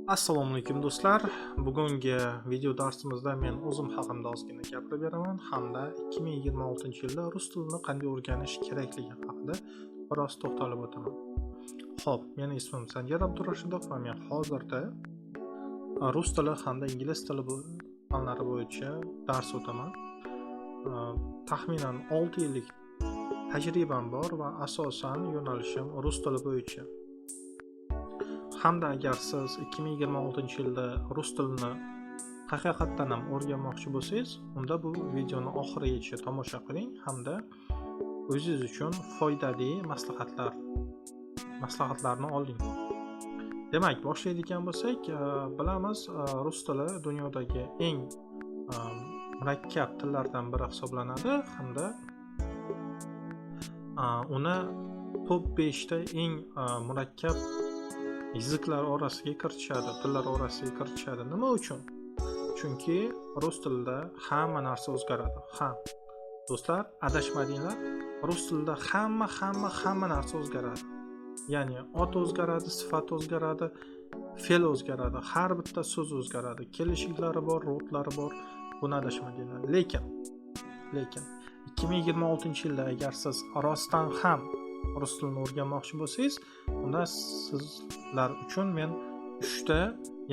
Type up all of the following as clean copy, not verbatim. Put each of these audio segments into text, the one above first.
Assalomu alaykum do'stlar. Bugungi video darsimizda men o'zim haqimda ozgina gapirib beraman hamda 2026-yilda rus tilini qanday o'rganish kerakligi haqida biroz to'xtalib o'taman. Xo'p, mening ismim Sanjar Abdurashidov va men hozirda rus tili hamda ingliz tili fanlari bo'yicha dars o'taman. Taxminan 6 yillik tajribam bor va asosan yo'nalishim rus tili bo'yicha. Hamda agar siz 2026-yilda rus tilini haqiqatdan ham o'rganmoqchi bo'lsangiz, unda bu videoni oxirigacha tomosha qiling hamda o'zingiz uchun foydali maslahatlarni oling. Demak, boshlaydigan bo'lsak, bilamiz, rus tili dunyodagi eng murakkab tillardan biri hisoblanadi hamda uni top 5 ta eng murakkab yiziklar orasiga kiritishadi, tillar orasiga kiritishadi. Nima uchun? Chunki rus tilida hamma narsa o'zgaradi. Do'stlar, adashmadinglar. Rus tilida hamma narsa o'zgaradi. Ya'ni ot o'zgaradi, sifat o'zgaradi, fe'l o'zgaradi, har bitta so'z o'zgaradi. Kelishiklari bor, rodlari bor. Buni adashmadinglar. Lekin 2026-yilda agar siz rostdan ham rus tilini o'rganmoqchi bo'lsangiz, unda sizlar uchun men 3 ta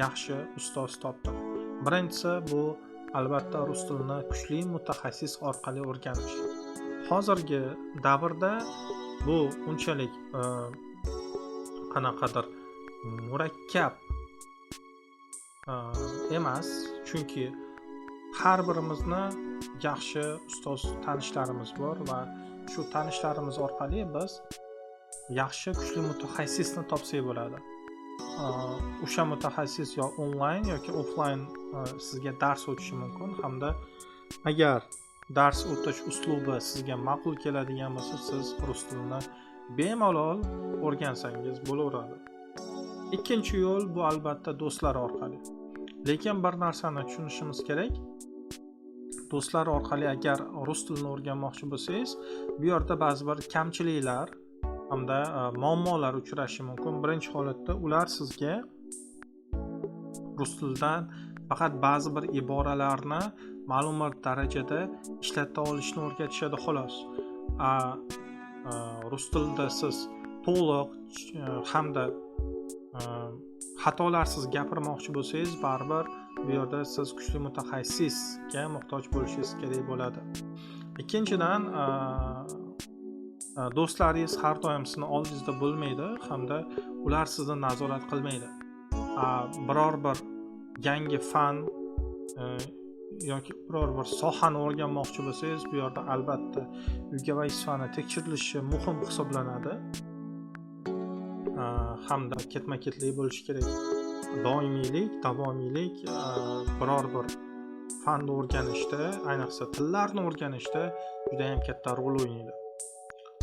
yaxshi ustoz topdim. Birinchisi bu albatta rus tilini kuchli mutaxassis orqali o'rganish. Hozirgi davrda bu unchalik qanaqadir murakkab emas, chunki har birimizni yaxshi ustoz tanishlarimiz bor va shu tanishlarimiz orqali biz yaxshi kuchli mutaxassisni topsak bo'ladi. O'sha mutaxassis yo onlayn yoki offlayn sizga dars o'tishi mumkin hamda agar dars o'tish uslubi sizga ma'qul keladigan bo'lsa, siz rus tilini bemalol o'rgansangiz bo'laveradi. Ikkinchi yo'l bu albatta do'stlar orqali. Lekin bir narsani tushunishimiz kerak. Do'stlar orqali agar rus tilini o'rganmoqchi bo'lsangiz, bu yerda ba'zi bir kamchiliklar hamda muammolar uchrashi mumkin. Birinchi holatda ular sizga rus tilidan faqat ba'zi bir iboralarni ma'lum bir darajada ishlata olishni o'rgatishadi xolos. Rus tilida siz to'liq hamda xatolarsiz gapirmoqchi bo'lsangiz, baribir bu yerda siz kuchli mutaxassisga muhtoj bo'lishingiz kerak bo'ladi. Ikkinchidan, do'stlaringiz har doim sizni oldingizda bo'lmaydi hamda ular sizni nazorat qilmaydi. Biror bir yangi fan yoki biror bir sohani o'rganmoqchi bo'lsangiz, bu yerda albatta uyga vazifani tekshirilishi muhim hisoblanadi. Hamda ketma-ketlik bo'lishi kerak. Doimiylik, davomiylik biror bir fanni o'rganishda, ayniqsa tillarni o'rganishda juda ham katta rol o'ynaydi.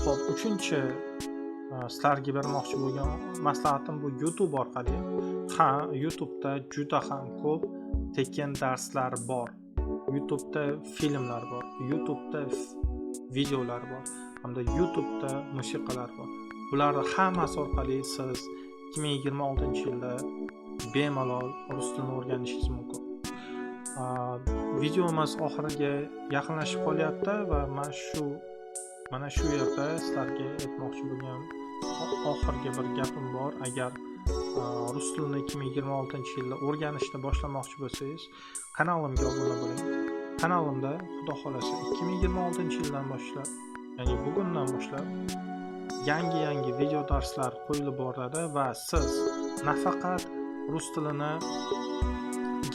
Xo'p, uchinchi sizlarga bermoqchi bo'lgan maslahatim bu YouTube orqali. YouTube'da juda ham ko'p tekin darslar bor. YouTube'da filmlar bor, YouTube'da videolar bor, hamda YouTube'da musiqalar bor. Bularning hammasi orqali siz 2026-yilda bemalol rus tilini o'rganishingiz mumkin. Videomiz oxiriga yaqinlashib qolyapti va mana shu yerda sizlarga aytmoqchi bo'lgan oxirgi bir gapim bor. Agar rus tilini 2026-yilda o'rganishni boshlamoqchi bo'lsangiz, kanalimga obuna bo'ling. Kanalimda xudo xolasa 2026-yildan boshlab, ya'ni bugundan boshlab yangi video darslar qo'yilib boradi va siz nafaqat rus tilini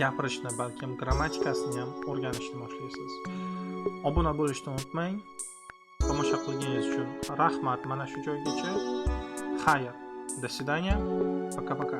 gapirishni, balkim grammatikasini ham o'rganishni boshlaysiz. Obuna bo'lishni unutmang. Tomosha qilganingiz uchun rahmat mana shu joygacha. Xayr. До свидания. Пока-пока.